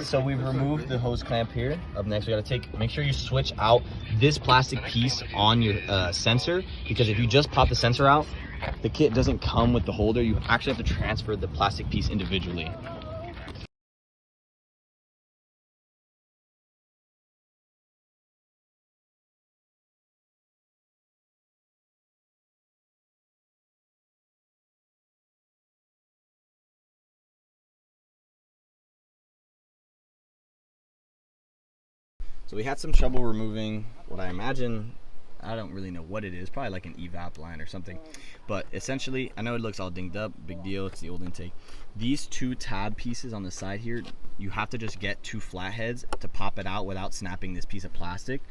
right, so we've removed the hose clamp here. Up next, we gotta make sure you switch out this plastic piece on your sensor, because if you just pop the sensor out, the kit doesn't come with the holder. You actually have to transfer the plastic piece individually. So we had some trouble removing what I imagine, I don't really know what it is, probably like an evap line or something. But essentially, I know it looks all dinged up, big deal, it's the old intake. These two tab pieces on the side here, you have to just get two flatheads to pop it out without snapping this piece of plastic.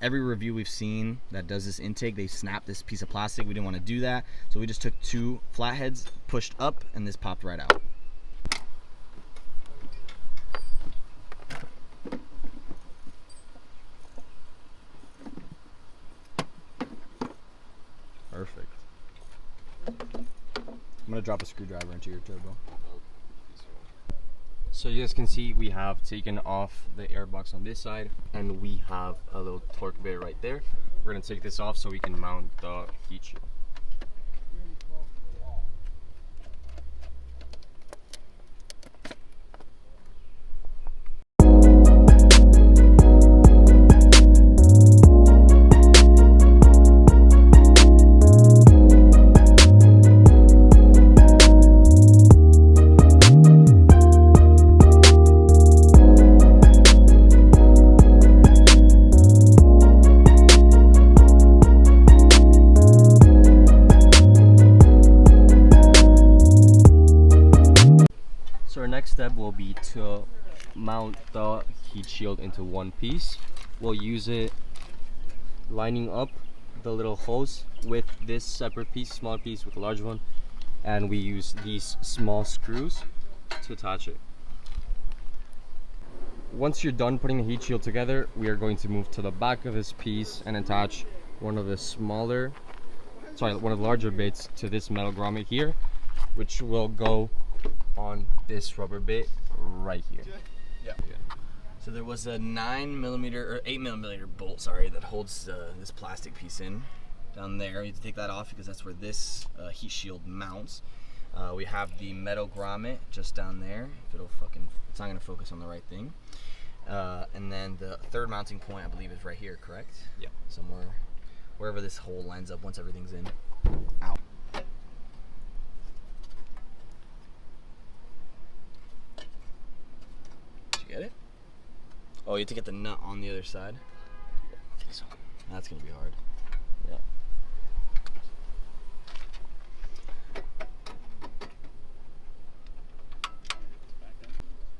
Every review we've seen that does this intake, they snap this piece of plastic. We didn't want to do that, so we just took two flatheads, pushed up, and this popped right out. Perfect. I'm gonna drop a screwdriver into your turbo. So you guys can see we have taken off the airbox on this side, and we have a little torque bit right there. We're gonna take this off so we can mount the heat shield. Next step will be to mount the heat shield into one piece. We'll use it lining up the little hose with this separate piece, smaller piece with a large one, and we use these small screws to attach it. Once you're done putting the heat shield together, we are going to move to the back of this piece and attach one of the larger bits to this metal grommet here, which will go on this rubber bit right here. Yeah. So there was a 9mm or 8mm bolt, sorry, that holds this plastic piece in down there. You have to take that off because that's where this heat shield mounts. We have the metal grommet just down there. If it's not gonna focus on the right thing. And then the third mounting point, I believe, is right here, correct? Yeah. Somewhere, wherever this hole lines up once everything's in. Ow. Get it? Oh, you have to get the nut on the other side. That's gonna be hard. Yeah.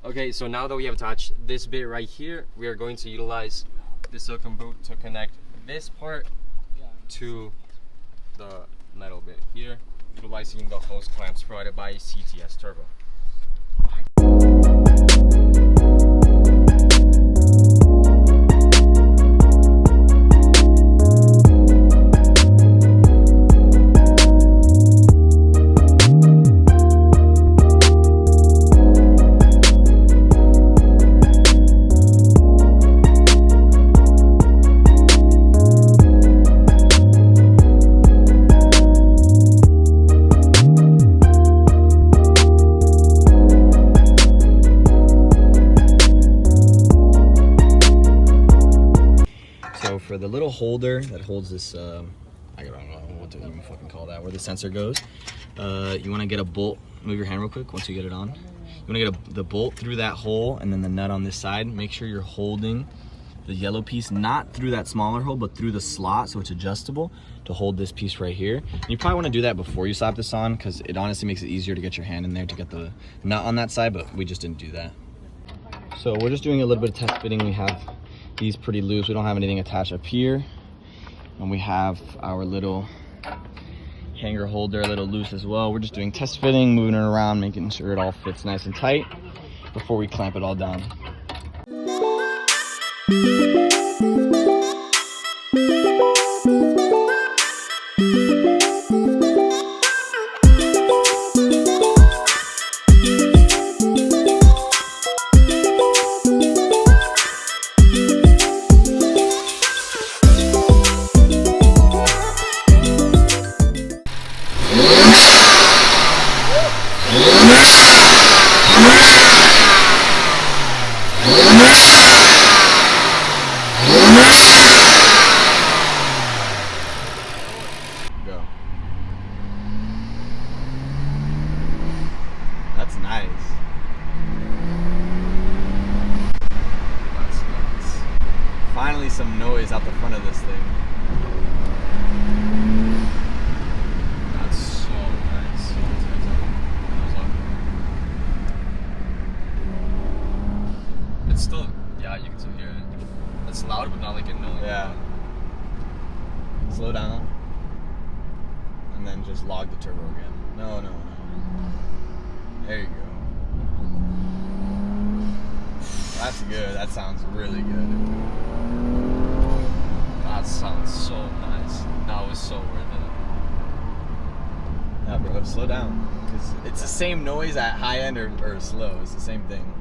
Okay, so now that we have attached this bit right here, we are going to utilize the silicone boot to connect this part to the metal bit here, utilizing the hose clamps provided by CTS Turbo. For the little holder that holds this, I don't know what to even fucking call that, where the sensor goes, you want to get a bolt. Move your hand real quick once you get it on. You want to get the bolt through that hole and then the nut on this side. Make sure you're holding the yellow piece not through that smaller hole, but through the slot, so it's adjustable to hold this piece right here. And you probably want to do that before you slap this on, because it honestly makes it easier to get your hand in there to get the nut on that side, but we just didn't do that. So we're just doing a little bit of test fitting. We have these pretty loose. We don't have anything attached up here. And we have our little hanger holder a little loose as well. We're just doing test fitting, moving it around, making sure it all fits nice and tight before we clamp it all down. noise out the front of this thing. That's so nice. It's still, yeah, you can still hear it. It's loud, but not like annoying. Yeah. Slow down. And then just log the turbo again. No. There you go. That's good. That sounds really good. That sounds so nice. That was so worth it. Yeah, bro, slow down. Because it's the same noise at high end or slow. It's the same thing.